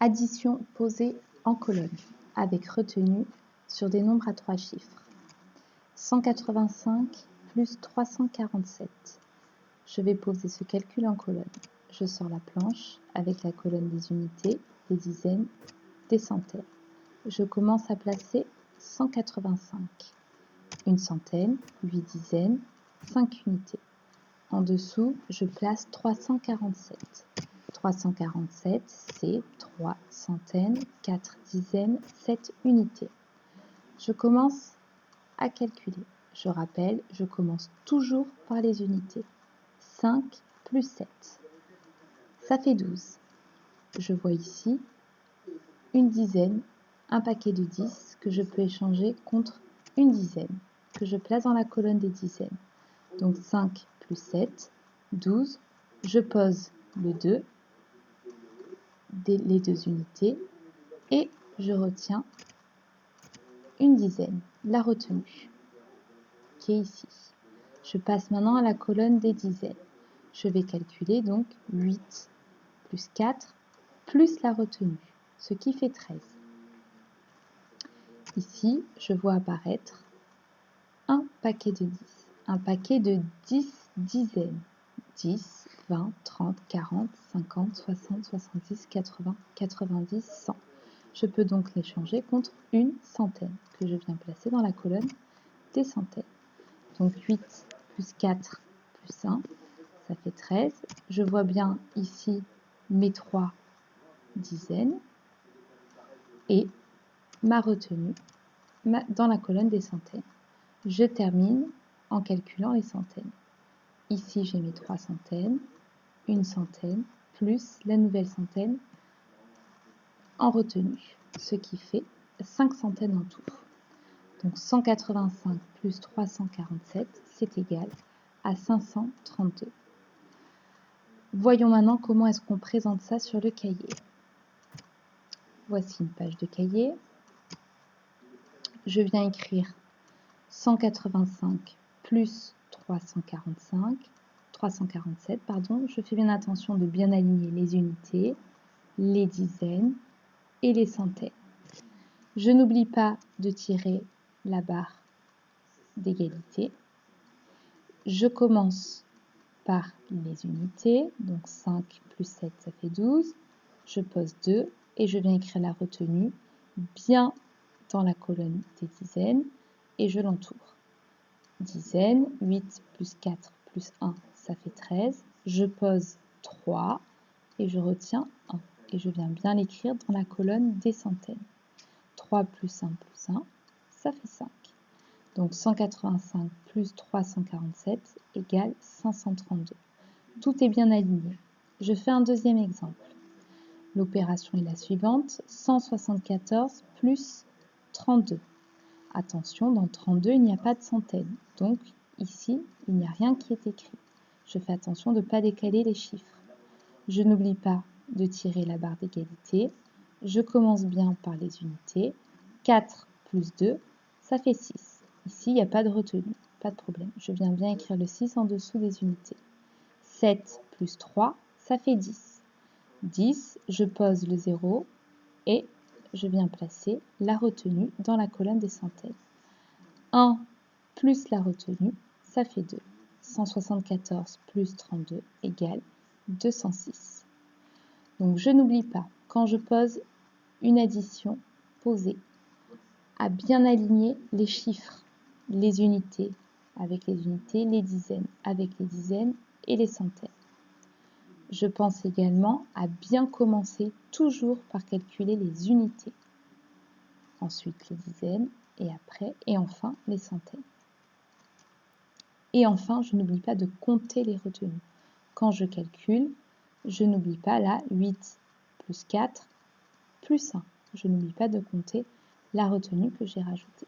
Addition posée en colonne avec retenue sur des nombres à 3 chiffres. 185 plus 347. Je vais poser ce calcul en colonne. Je sors la planche avec la colonne des unités, des dizaines, des centaines. Je commence à placer 185. Une centaine, 8 dizaines, 5 unités. En dessous, je place 347. 347, c'est 3 centaines, 4 dizaines, 7 unités. Je commence à calculer. Je rappelle, je commence toujours par les unités. 5 plus 7, ça fait 12. Je vois ici une dizaine, un paquet de 10 que je peux échanger contre une dizaine, que je place dans la colonne des dizaines. Donc 5 plus 7, 12. Je pose le 2, les deux unités, et je retiens une dizaine, la retenue, qui est ici. Je passe maintenant à la colonne des dizaines. Je vais calculer donc 8 plus 4 plus la retenue, ce qui fait 13. Ici, je vois apparaître un paquet de 10, un paquet de 10 dizaines. 10, 20, 30, 40, 50, 60, 70, 80, 90, 100. Je peux donc l'échanger contre une centaine que je viens placer dans la colonne des centaines. Donc 8 plus 4 plus 1, ça fait 13. Je vois bien ici mes 3 dizaines et ma retenue dans la colonne des centaines. Je termine en calculant les centaines. Ici, j'ai mes 3 centaines, une centaine, plus la nouvelle centaine en retenue, ce qui fait 5 centaines en tout. Donc 185 plus 347, c'est égal à 532. Voyons maintenant comment est-ce qu'on présente ça sur le cahier. Voici une page de cahier. Je viens écrire 185 plus 347, pardon. Je fais bien attention de bien aligner les unités, les dizaines et les centaines. Je n'oublie pas de tirer la barre d'égalité. Je commence par les unités, donc 5 plus 7, ça fait 12. Je pose 2 et je viens écrire la retenue bien dans la colonne des dizaines et je l'entoure. Dizaines, 8 plus 4 plus 1, ça fait 13. Je pose 3 et je retiens 1 et je viens bien l'écrire dans la colonne des centaines. 3 plus 1 plus 1, ça fait 5. Donc 185 plus 347 égale 532. Tout est bien aligné. Je fais un deuxième exemple. L'opération est la suivante, 174 plus 32. Attention, dans 32, il n'y a pas de centaines. Donc ici, il n'y a rien qui est écrit. Je fais attention de ne pas décaler les chiffres. Je n'oublie pas de tirer la barre d'égalité. Je commence bien par les unités. 4 plus 2, ça fait 6. Ici, il n'y a pas de retenue, pas de problème. Je viens bien écrire le 6 en dessous des unités. 7 plus 3, ça fait 10. 10, je pose le 0 et je viens placer la retenue dans la colonne des centaines. 1 plus la retenue, ça fait 2. 174 plus 32 égale 206. Donc je n'oublie pas, quand je pose une addition posée, à bien aligner les chiffres, les unités avec les unités, les dizaines avec les dizaines et les centaines. Je pense également à bien commencer toujours par calculer les unités, ensuite les dizaines et enfin les centaines. Et enfin, je n'oublie pas de compter les retenues. Quand je calcule, je n'oublie pas la 8 plus 4 plus 1. Je n'oublie pas de compter la retenue que j'ai rajoutée.